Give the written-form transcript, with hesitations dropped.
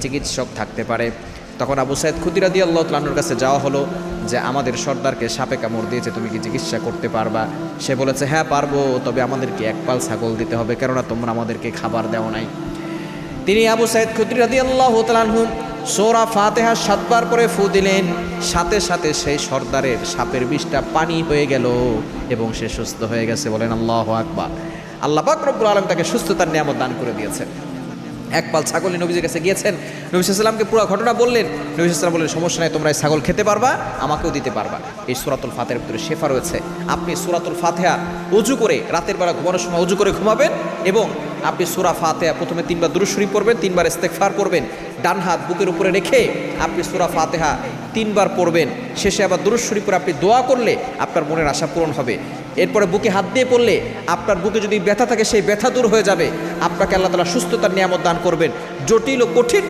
চিকিৎসক থাকতে পারে। তখন আবু সাঈদ খুদরি রাদিয়াল্লাহু তাআলা আনহুর কাছে যাওয়া হলো যে আমাদের সর্দারকে সাপে কামড় দিয়েছে, তুমি কি চিকিৎসা করতে পারবা? সে বলেছে হ্যাঁ পারবো, তবে আমাদেরকে এক পাল ছাগল দিতে হবে, কেননা তোমরা আমাদেরকে খাবার দেওয়া নাই। তিনি আবু সাঈদ খুদরি রাদিয়াল্লাহু তাআলা আনহু সূরা ফাতিহা 7 বার করে ফু দিলেন, সাথে সাথে সেই সর্দারের সাপের বিষটা পানি হয়ে গেল এবং সে সুস্থ হয়ে গেছে। বলেন আল্লাহু আকবার। আল্লাহ পাক রব্বুল আলামিন তাকে সুস্থতার নিয়ামত দান করে দিয়েছেন। এক পাল ছাগল নবীজির কাছে গিয়েছেন, নবী সাল্লাল্লাহু আলাইহি ওয়াসাল্লামকে পুরো ঘটনা বললেন। নবী সাল্লাল্লাহু আলাইহি ওয়াসাল্লাম বললেন সমস্যা নাই, তোমরা এই ছাগল খেতে পারবা, আমাকেও দিতে পারবা। এই সূরাতুল ফাতিহার ভিতরে শেফা রয়েছে। আপনি সূরাতুল ফাতিহা ওযু করে রাতের বেলা ঘুমানোর সময় ওযু করে ঘুমাবেন এবং আপনি সূরা ফাতিহা প্রথমে 3 বার দুরূদ শরীফ পড়বেন, 3 বার ইস্তেগফার পড়বেন, ডান হাত বুকের উপরে রেখে আপনি সূরা ফাতিহা 3 বার পড়বেন, শেষে আবার দুরূদ শরীফ পড়ে আপনি দোয়া করলে আপনার মনের আশা পূরণ হবে। এরপরে বুকে হাত দিয়ে পড়লে আপনার বুকে যদি ব্যথা থাকে সেই ব্যথা দূর হয়ে যাবে। আপনাকে আল্লাহ তাআলা সুস্থতার নিয়ামত দান করবেন। জটিল ও কঠিন